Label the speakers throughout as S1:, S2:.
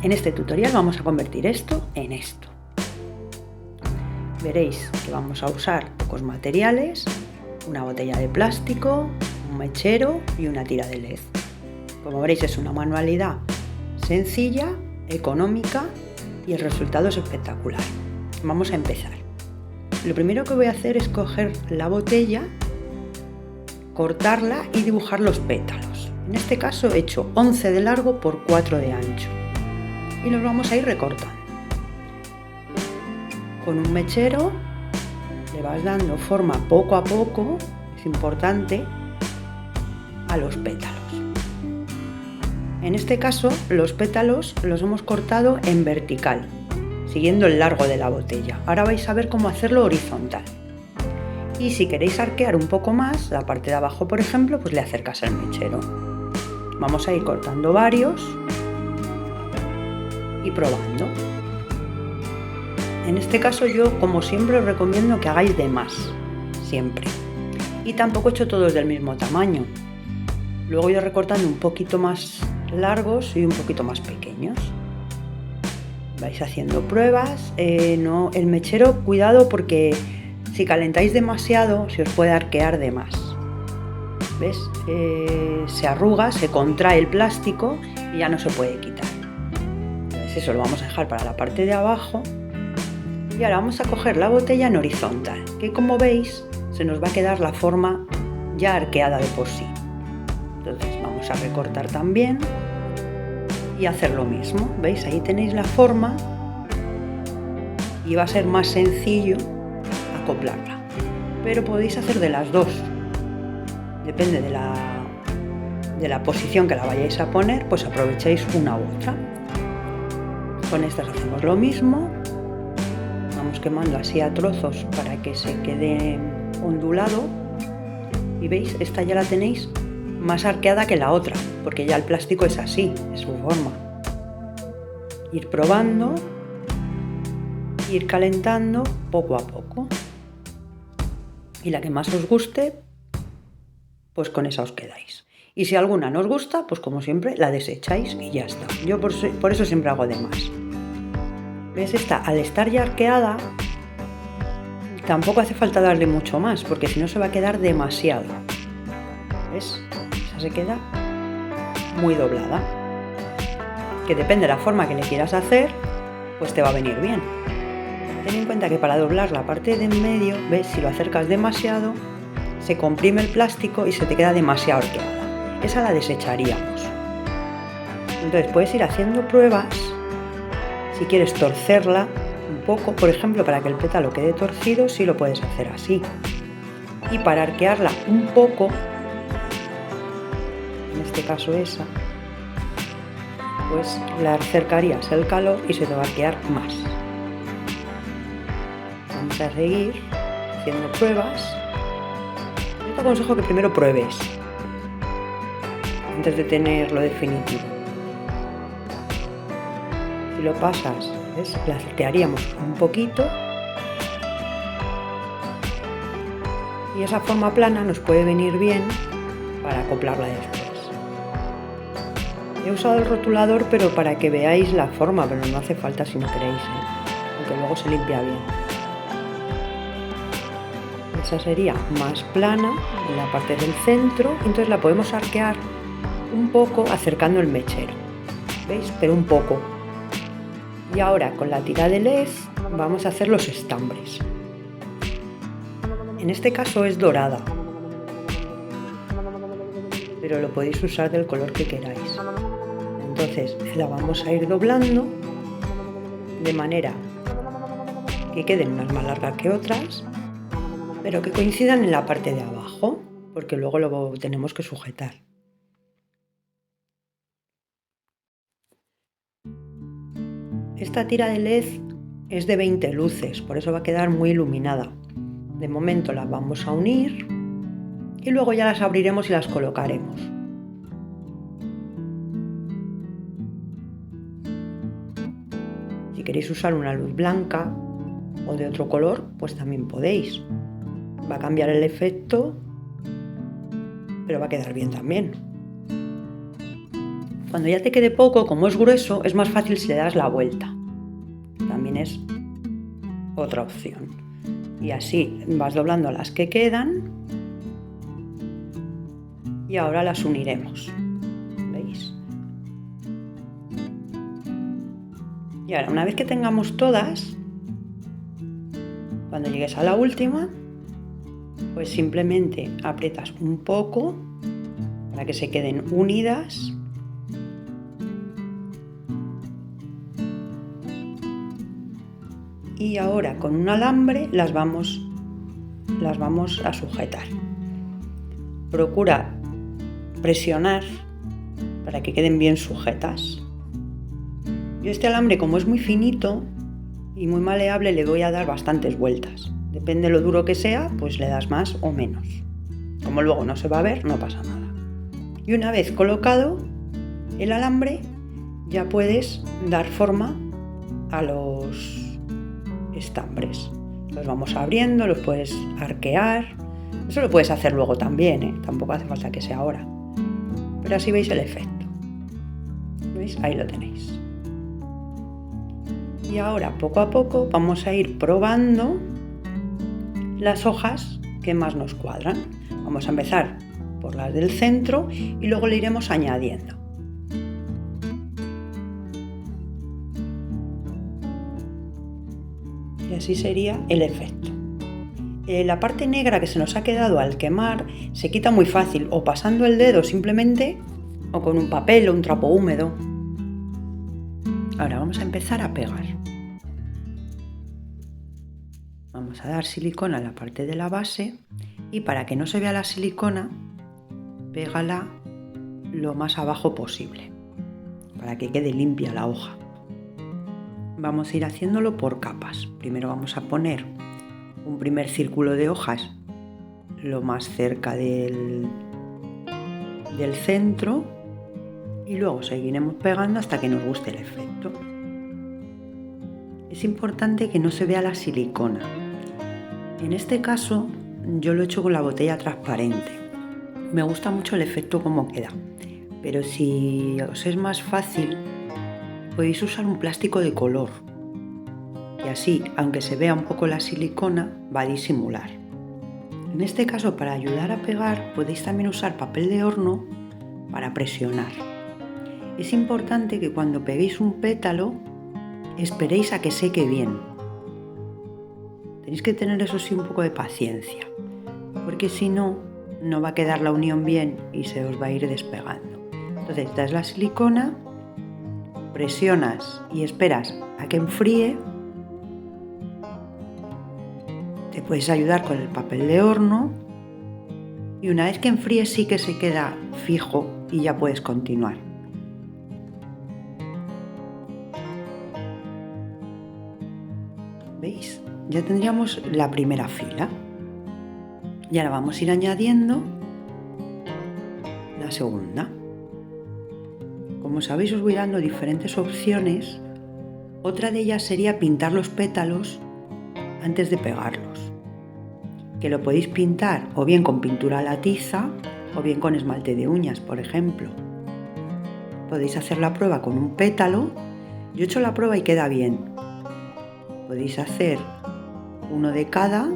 S1: En este tutorial vamos a convertir esto en esto. Veréis que vamos a usar pocos materiales, una botella de plástico, un mechero y una tira de LED. Como veréis, es una manualidad sencilla, económica y el resultado es espectacular. Vamos a empezar. Lo primero que voy a hacer es coger la botella, cortarla y dibujar los pétalos. En este caso he hecho 11 de largo por 4 de ancho y los vamos a ir recortando. Con un mechero le vas dando forma poco a poco, es importante, a los pétalos. En este caso los pétalos los hemos cortado en vertical, siguiendo el largo de la botella. Ahora vais a ver cómo hacerlo horizontal. Y si queréis arquear un poco más, la parte de abajo por ejemplo, pues le acercas el mechero. Vamos a ir cortando varios y probando. En este caso yo, como siempre, os recomiendo que hagáis de más, siempre. Y tampoco he hecho todos del mismo tamaño. Luego yo recortando un poquito más largos y un poquito más pequeños. Vais haciendo pruebas. El mechero, cuidado porque si calentáis demasiado se os puede arquear de más. ¿Ves? Se arruga, se contrae el plástico y ya no se puede quitar. Entonces eso lo vamos a dejar para la parte de abajo. Y ahora vamos a coger la botella en horizontal, que como veis se nos va a quedar la forma ya arqueada de por sí. Entonces vamos a recortar también y hacer lo mismo. ¿Veis? Ahí tenéis la forma y va a ser más sencillo acoplarla. Pero podéis hacer de las dos. Depende de la posición que la vayáis a poner, pues aprovecháis una u otra. Con estas hacemos lo mismo. Vamos quemando así a trozos para que se quede ondulado. Y veis, esta ya la tenéis más arqueada que la otra, porque ya el plástico es así, es su forma. Ir probando, ir calentando poco a poco. Y la que más os guste, pues con esa os quedáis. Y si alguna no os gusta, pues como siempre la desecháis y ya está. Yo por eso siempre hago de más. ¿Ves? Esta, al estar ya arqueada, tampoco hace falta darle mucho más, porque si no se va a quedar demasiado. ¿Ves? Esa se queda muy doblada. Que depende de la forma que le quieras hacer, pues te va a venir bien. Ten en cuenta que para doblar la parte de en medio, ¿ves? Si lo acercas demasiado, se comprime el plástico y se te queda demasiado arqueada. Esa la desecharíamos. Entonces puedes ir haciendo pruebas. Si quieres torcerla un poco, por ejemplo, para que el pétalo quede torcido, sí lo puedes hacer así. Y para arquearla un poco, en este caso esa, pues la acercarías el calor y se te va a arquear más. Vamos a seguir haciendo pruebas. Yo te aconsejo que primero pruebes antes de tener lo definitivo. Si lo pasas, ¿ves? La arquearíamos un poquito y esa forma plana nos puede venir bien para acoplarla después. He usado el rotulador pero para que veáis la forma, pero no hace falta si no queréis, aunque luego se limpia bien. Esa sería más plana en la parte del centro, entonces la podemos arquear un poco acercando el mechero, ¿veis? Pero un poco. Y ahora con la tira de LED vamos a hacer los estambres. En este caso es dorada, pero lo podéis usar del color que queráis. Entonces la vamos a ir doblando de manera que queden unas más largas que otras, pero que coincidan en la parte de abajo, porque luego lo tenemos que sujetar. Esta tira de LED es de 20 luces, por eso va a quedar muy iluminada. De momento las vamos a unir y luego ya las abriremos y las colocaremos. Si queréis usar una luz blanca o de otro color, pues también podéis. Va a cambiar el efecto, pero va a quedar bien también. Cuando ya te quede poco, como es grueso, es más fácil si le das la vuelta. También es otra opción. Y así vas doblando las que quedan y ahora las uniremos. ¿Veis? Y ahora, una vez que tengamos todas, cuando llegues a la última, pues simplemente aprietas un poco para que se queden unidas. Y ahora con un alambre las vamos a sujetar. Procura presionar para que queden bien sujetas. Yo este alambre, como es muy finito y muy maleable, le voy a dar bastantes vueltas. Depende de lo duro que sea, pues le das más o menos. Como luego no se va a ver, no pasa nada. Y una vez colocado el alambre, ya puedes dar forma a los estambres. Los vamos abriendo, los puedes arquear. Eso lo puedes hacer luego también, tampoco hace falta que sea ahora. Pero así veis el efecto. ¿Veis? Ahí lo tenéis. Y ahora, poco a poco, vamos a ir probando las hojas que más nos cuadran. Vamos a empezar por las del centro y luego le iremos añadiendo. Y así sería el efecto. La parte negra que se nos ha quedado al quemar se quita muy fácil, o pasando el dedo simplemente, o con un papel o un trapo húmedo. Ahora vamos a empezar a pegar. Vamos a dar silicona a la parte de la base y para que no se vea la silicona, pégala lo más abajo posible, para que quede limpia la hoja. Vamos a ir haciéndolo por capas. Primero vamos a poner un primer círculo de hojas lo más cerca del centro y luego seguiremos pegando hasta que nos guste el efecto. Es importante que no se vea la silicona. En este caso yo lo he hecho con la botella transparente. Me gusta mucho el efecto como queda, pero si os es más fácil podéis usar un plástico de color y así, aunque se vea un poco la silicona, va a disimular. En este caso, para ayudar a pegar, podéis también usar papel de horno para presionar. Es importante que cuando peguéis un pétalo, esperéis a que seque bien. Tenéis que tener, eso sí, un poco de paciencia, porque si no, no va a quedar la unión bien y se os va a ir despegando. Entonces, das la silicona, presionas y esperas a que enfríe. Te puedes ayudar con el papel de horno y una vez que enfríe sí que se queda fijo y ya puedes continuar. ¿Veis? Ya tendríamos la primera fila y ahora vamos a ir añadiendo la segunda. Como sabéis, os voy dando diferentes opciones. Otra de ellas sería pintar los pétalos antes de pegarlos, que lo podéis pintar o bien con pintura a la tiza o bien con esmalte de uñas, por ejemplo. Podéis hacer la prueba con un pétalo. Yo he hecho la prueba y queda bien. Podéis hacer uno de cada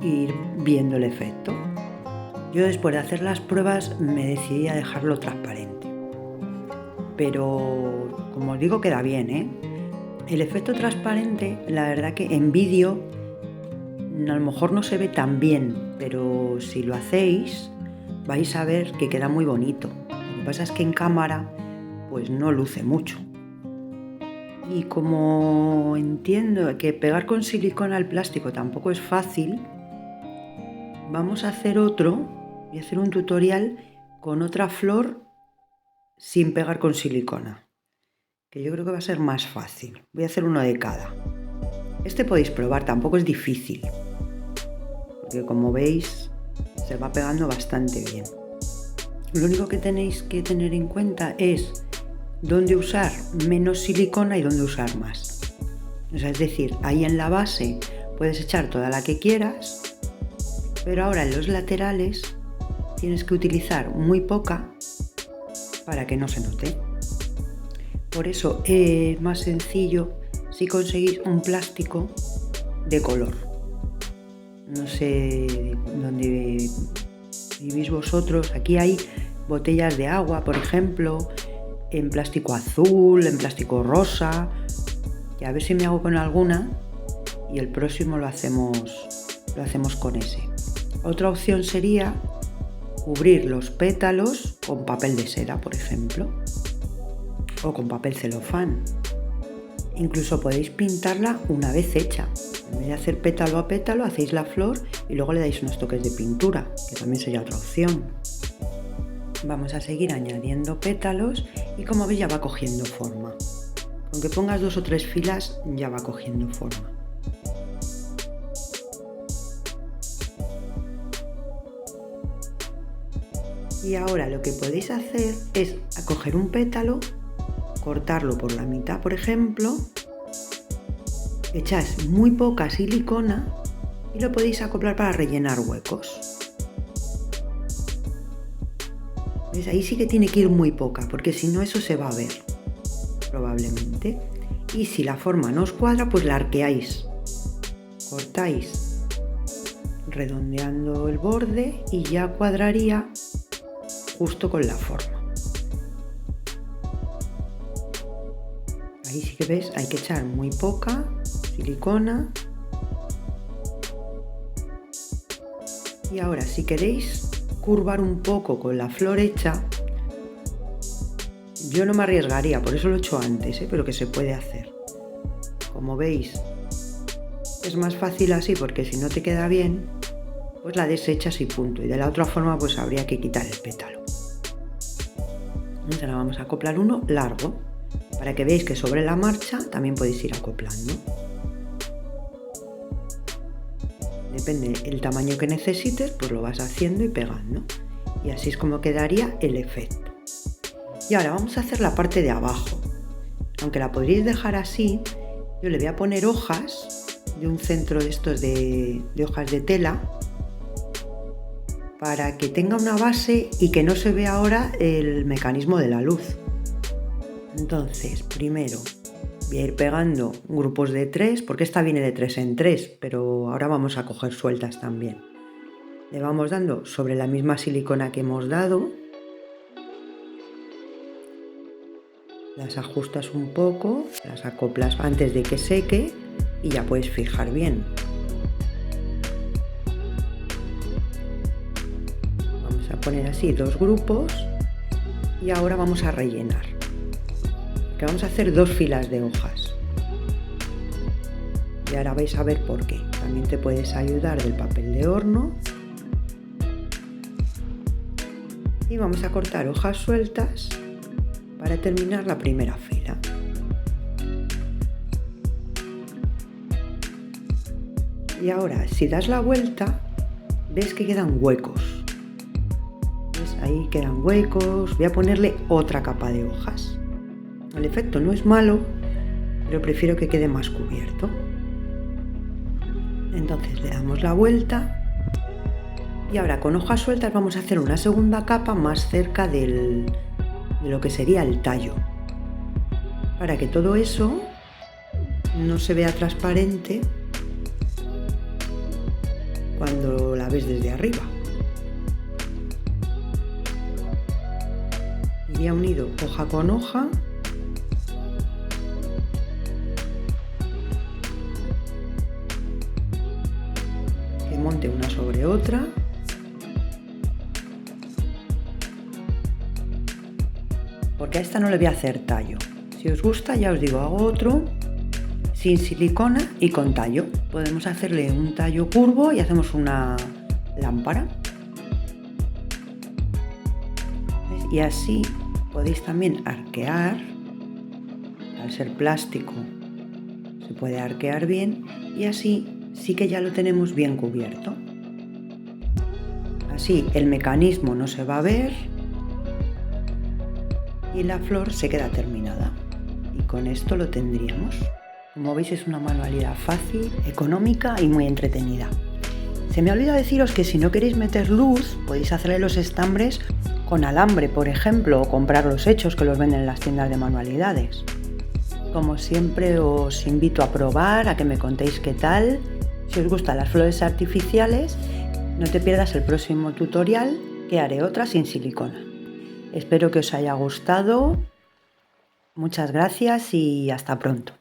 S1: e ir viendo el efecto. Yo después de hacer las pruebas me decidí a dejarlo transparente, pero como os digo, queda bien, ¿eh? El efecto transparente, la verdad que en vídeo a lo mejor no se ve tan bien, pero si lo hacéis vais a ver que queda muy bonito. Lo que pasa es que en cámara pues no luce mucho. Y como entiendo que pegar con silicona al plástico tampoco es fácil, vamos a hacer otro, voy a hacer un tutorial con otra flor sin pegar con silicona, que yo creo que va a ser más fácil. Voy a hacer uno de cada. Este podéis probar, tampoco es difícil, porque como veis se va pegando bastante bien. Lo único que tenéis que tener en cuenta es dónde usar menos silicona y dónde usar más. O sea, es decir, ahí en la base puedes echar toda la que quieras, pero ahora en los laterales tienes que utilizar muy poca para que no se note. Por eso es más sencillo si conseguís un plástico de color. No sé dónde vivís vosotros, aquí hay botellas de agua, por ejemplo, en plástico azul, en plástico rosa, y a ver si me hago con alguna y el próximo lo hacemos con ese. Otra opción sería cubrir los pétalos con papel de seda, por ejemplo, o con papel celofán. Incluso podéis pintarla una vez hecha. En vez de hacer pétalo a pétalo, hacéis la flor y luego le dais unos toques de pintura, que también sería otra opción. Vamos a seguir añadiendo pétalos y como veis ya va cogiendo forma. Aunque pongas 2 o 3 filas ya va cogiendo forma. Y ahora lo que podéis hacer es coger un pétalo, cortarlo por la mitad, por ejemplo, echáis muy poca silicona y lo podéis acoplar para rellenar huecos. ¿Ves? Ahí sí que tiene que ir muy poca, porque si no eso se va a ver, probablemente. Y si la forma no os cuadra, pues la arqueáis. Cortáis redondeando el borde y ya cuadraría justo con la forma. Ahí sí que ves, hay que echar muy poca silicona. Y ahora si queréis curvar un poco con la flor hecha, yo no me arriesgaría, por eso lo he hecho antes, pero que se puede hacer. Como veis, es más fácil así porque si no te queda bien, pues la desechas y punto. Y de la otra forma pues habría que quitar el pétalo. Ahora vamos a acoplar uno largo, para que veáis que sobre la marcha también podéis ir acoplando. Depende del tamaño que necesites, pues lo vas haciendo y pegando. Y así es como quedaría el efecto. Y ahora vamos a hacer la parte de abajo. Aunque la podríais dejar así, yo le voy a poner hojas de un centro de estos de hojas de tela para que tenga una base y que no se vea ahora el mecanismo de la luz. Entonces, primero voy a ir pegando grupos de 3, porque esta viene de 3 en 3, pero ahora vamos a coger sueltas también. Le vamos dando sobre la misma silicona que hemos dado. Las ajustas un poco, las acoplas antes de que seque y ya puedes fijar bien. Vamos a poner así 2 grupos y ahora vamos a rellenar. Que vamos a hacer 2 filas de hojas. Y ahora vais a ver por qué. También te puedes ayudar del papel de horno. Y vamos a cortar hojas sueltas para terminar la primera fila. Y ahora, si das la vuelta, ves que quedan huecos. ¿Ves? Ahí quedan huecos. Voy a ponerle otra capa de hojas. El efecto no es malo, pero prefiero que quede más cubierto. Entonces le damos la vuelta y ahora con hojas sueltas vamos a hacer una segunda capa más cerca de lo que sería el tallo, para que todo eso no se vea transparente cuando la ves desde arriba. Iría unido hoja con hoja. Monte una sobre otra. Porque a esta no le voy a hacer tallo. Si os gusta, ya os digo, hago otro sin silicona y con tallo. Podemos hacerle un tallo curvo y hacemos una lámpara. ¿Ves? Y así podéis también arquear. Al ser plástico se puede arquear bien y así sí que ya lo tenemos bien cubierto. Así el mecanismo no se va a ver y la flor se queda terminada. Y con esto lo tendríamos. Como veis es una manualidad fácil, económica y muy entretenida. Se me ha olvidado deciros que si no queréis meter luz, podéis hacerle los estambres con alambre, por ejemplo, o comprarlos hechos que los venden en las tiendas de manualidades. Como siempre os invito a probar, a que me contéis qué tal. Si os gustan las flores artificiales, no te pierdas el próximo tutorial, que haré otra sin silicona. Espero que os haya gustado. Muchas gracias y hasta pronto.